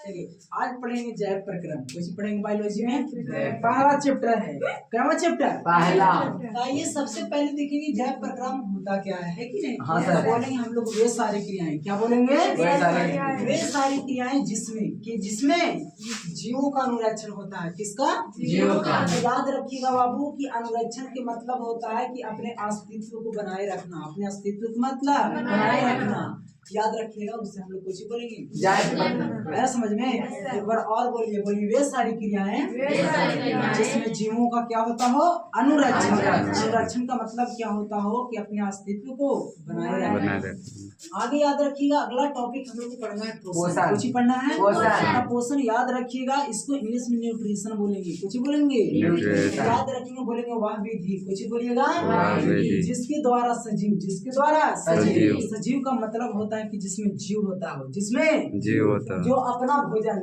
चलिए आज पढ़ेंगे जैव प्रक्रम। कुछ पढ़ेंगे बायोलॉजी में। पहला चैप्टर है, क्या चैप्टर? पहला। ये सबसे पहले देखेंगे जैव प्रक्रम होता क्या है कि नहीं। हाँ सर। बोलेंगे हम लोग वे सारी क्रियाएं, क्या बोलेंगे? वे सारी क्रियाएं जिसमें जीवों का अनुरक्षण होता है। किसका? जीवों का। याद रखिएगा बाबू कि अनुरक्षण के मतलब होता है कि अपने अस्तित्व को बनाए रखना। अपने अस्तित्व का मतलब बनाए रखना, याद रखिएगा। उससे हम लोग कुछ बोलेंगे आया समझ में। एक बार और बोलिए वे सारी क्रियाएं जिसमें जीवों का क्या होता हो? अनुरक्षण। अनुरक्षण का मतलब क्या होता हो? कि अपने अस्तित्व को बनाए रखना। आगे याद रखिएगा अगला टॉपिक हम लोग को पढ़ना है पोषण। कुछ पढ़ना है पोषण। याद रखिएगा इसको इंग्लिश में न्यूट्रिशन बोलेंगे। कुछ बोलेंगे याद रखिएगा, बोलेंगे वह विधि। कुछ बोलिएगा जिसके द्वारा सजीव, जिसके द्वारा सजीव का मतलब होता है कि जिसमें जीव होता हो, जिसमें जीव होता, जो अपना भोजन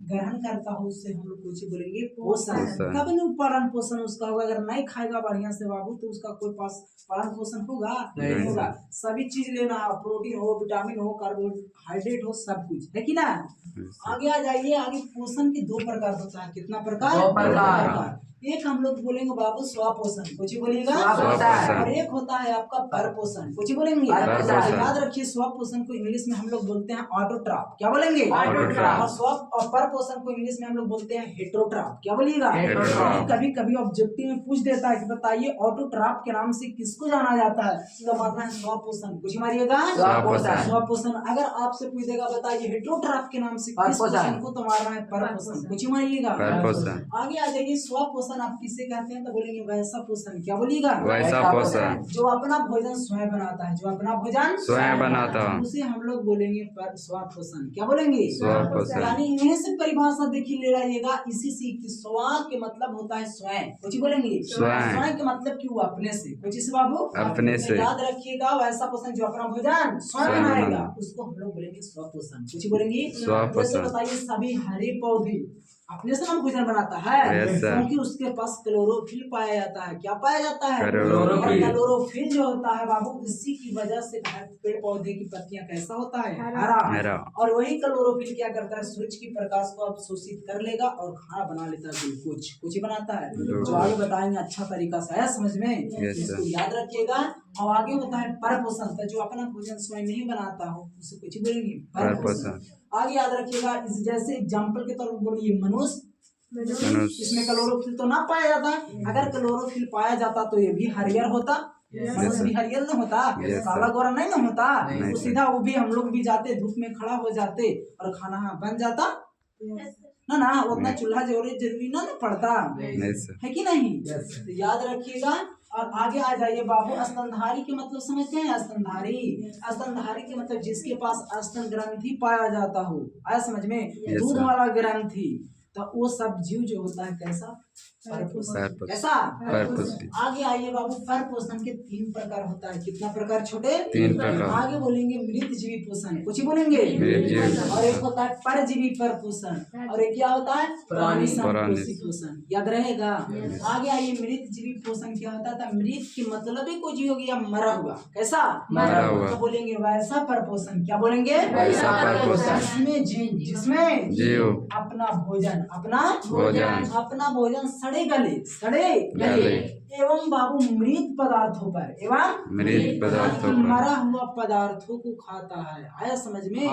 ग्रहण करता हो, उससे हम लोग कुछ बोलेंगे पोषण। कब नहीं पालन पोषण उसका होगा? अगर नहीं खाएगा बढ़िया से बाबू तो उसका कोई पास पालन पोषण होगा? नहीं होगा। सभी चीज लेना है, प्रोटीन हो, विटामिन हो, कार्बोहाइड्रेट हो, सब कुछ है कि ना। आगे आ जाइए। आगे पोषण के दो प्रकार होता है। कितना प्रकार? दो प्रकार। एक हम लोग बोलेंगे बाबू स्वपोषण। कुछ बोलिएगा। और एक होता है आपका पर पोषण। कुछ बोलेंगे। याद रखिए स्वपोषण को इंग्लिश में हम लोग बोलते हैं ऑटोट्रॉप। क्या बोलेंगे? ऑटोट्रॉप। और पर पोषण को इंग्लिश में हम लोग बोलते हैं हेटेरोट्रॉप। क्या बोलिएगा? कभी कभी ऑब्जेक्टिव में पूछ देता है कि बताइए ऑटोट्रॉप के नाम से किसको जाना जाता है, तो मानना है स्वपोषण। कुछ मारिएगा स्वपोषण। अगर आपसे पूछ देगा बताइए हेटेरोट्रॉप के नाम से किस पोषण को, तो मारना है पर पोषण। कुछ मारिएगा। आगे आ जाइए। स्वपोषण आप किसे कहते हैं? तो बोलेंगे वैसा पोषण। क्या बोलिएगा? वैसा पोषण। जो अपना भोजन स्वयं बनाता है, जो अपना भोजन स्वयं बनाता है, उसे हम लोग बोलेंगे पर स्वपोषण। क्या बोलेंगे? स्वपोषण। यानी इन्हीं से परिभाषा देखिए ले रहिएगा इसी से कि स्व के मतलब होता है स्वयं। कुछ बोलेंगे स्वयं के मतलब क्यों? अपने से। कुछ इस बाबू अपने से। याद रखिएगा वैसा पोषण जो अपना भोजन स्वयं बनाएगा उसको हम लोग बोलेंगे स्वपोषण। कुछ बोलेंगे स्वपोषण। बताइए सभी हरे पौधे अपने से भोजन बनाता है क्योंकि उसके पास क्लोरोफिल पाया जाता है। क्या पाया जाता है? क्लोरोफिल जो होता है बाबू, इसी की वजह से पेड़ पौधे की पत्तियां कैसा होता है? हरा। और वही क्लोरोफिल क्या करता है? सूरज की प्रकाश को अवशोषित कर लेगा और खाना बना लेता है। कुछ बनाता है जो आगे बताएंगे अच्छा तरीका से। आया समझ में? इसको याद रखिएगा। और आगे होता है पर पोषण, जो अपना भोजन स्वयं नहीं बनाता हो उसे कुछ बोलेंगे पर पोषण। आगे याद रखिएगा जैसे एग्जाम्पल के तौर पर बोलिए मनुष्य। इसमें क्लोरोफिल तो ना पाया जाता। अगर क्लोरोफिल पाया जाता तो ये भी हरियर होता। मनुष्य भी हरियर न होता, काला गोरा नहीं न होता। तो सीधा वो भी हम लोग भी जाते धूप में खड़ा हो जाते और खाना बन जाता ना। उतना चूल्हा जरूरी ना पड़ता है कि नहीं। तो याद रखिएगा। और आगे आ जाइए बाबू। स्तनधारी के मतलब समझते हैं? स्तनधारी के मतलब जिसके पास स्तन ग्रंथि पाया जाता हो। आया समझ में? दूध वाला ग्रंथि। तो वो सब जीव जो होता है कैसा? कैसा? आगे आइए बाबू। पर पोषण के 3 प्रकार होता है। कितना प्रकार? छोटे 3 प्रकार। आगे बोलेंगे मृत जीवी पोषण। कुछ बोलेंगे और एक होता है परजीवी पर पोषण और एक क्या होता है? प्राणी संपोषी पोषण। याद रहेगा। आगे आइए। मृत जीवी पोषण क्या होता था? मृत के मतलब ही कोई जीव हो गया मरा हुआ। कैसा? मरा हुआ। तो बोलेंगे वैसा पर पोषण। क्या बोलेंगे? वैसा पर पोषण। जिसमें जीव अपना भोजन सड़े गले एवं बाबू मृत पदार्थों पर मरा हुआ पदार्थों को खाता है। आया समझ में?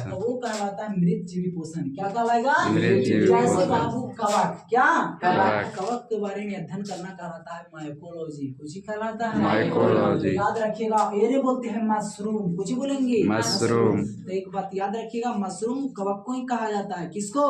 तो वो कहलाता है मृत जीवी पोषण। क्या कहलाएगा? जैसे बाबू कवक। क्या? कवक के बारे में अध्ययन करना कहलाता है माइकोलॉजी। कुछ कहलाता है माइकोलॉजी। याद रखिएगा। ये बोलते हैं मशरूम। कुछ बोलेंगे मशरूम। तो एक बात याद रखिएगा, मशरूम कवक को ही कहा जाता है। किसको?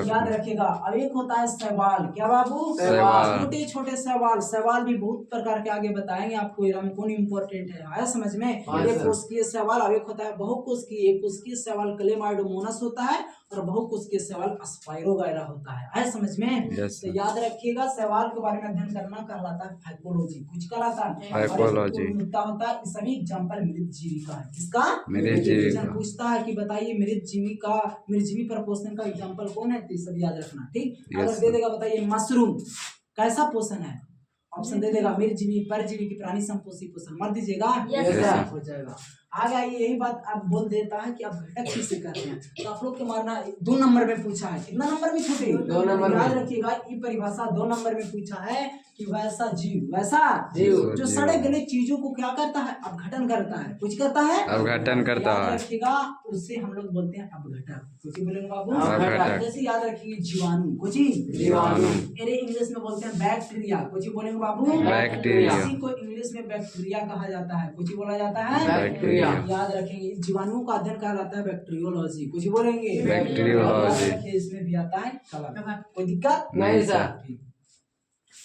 याद रखिएगा। अब एक होता है शैवाल। क्या बाबू? छोटे छोटे शैवाल भी बहुत प्रकार के आगे बताएंगे आपको। कौन इम्पोर्टेंट है। आया समझ में? एक कोशिकीय शैवाल और एक होता है बहुकोशिकीय। एक कोशिकीय शैवाल क्लेमाइडोमोनास होता है और बहुकोशिकीय शैवाल स्पाइरोगायरा होता है। आया समझ में? तो याद रखिएगा शैवाल के बारे में अध्ययन करना कहलाता है फाइकोलॉजी। कुछ कहलाता है फाइकोलॉजी। होता है सभी एग्जाम्पल मृत जीवी का है। किसका? मृत जीवी। पूछता है कि बताइए मृत जीवी पर पोषण का एग्जाम्पल कौन है? तो सब याद रखना। ठीक। अगर दे देगा बताइए मशरूम कैसा पोषण है? ऑप्शन दे देगा मृत जीवी, परजीवी की प्राणी संपोषी पोषण। मत दीजिएगा हो जाएगा। आगे आइए, यही बात आप बोल देता है कि आप घटक किससे करते हैं। तो आप लोग के मारना 2 नंबर में पूछा है, कितना नंबर में छूटे 2 नंबर। याद रखिएगा ये परिभाषा 2 नंबर में पूछा है कि वैसा जीव, वैसा जीव जो सड़े गले चीजों को क्या करता है, अपघटन करता है, कुछ करता है अपघटन करता याद है। रखिएगा, उससे हम लोग बोलते हैं अपघटक। कुछ बोलेंगे बाबू अपघटक। जैसे याद रखिए जीवाणु, कुछ जीवाणु। अरे इंग्लिश में बोलते हैं बैक्टीरिया, कुछ बोलेंगे बाबू बैक्टीरिया। इसी को इंग्लिश में बैक्टीरिया कहा जाता है, कुछ बोला जाता है बैक्टीरिया। याद रखेंगे जीवाणुओं का अध्ययन कहलाता है बैक्टीरियोलॉजी, कुछ बोलेंगे बैक्टीरियोलॉजी। इसमें भी आता है कलम। कोई दिक्कत नहीं सर।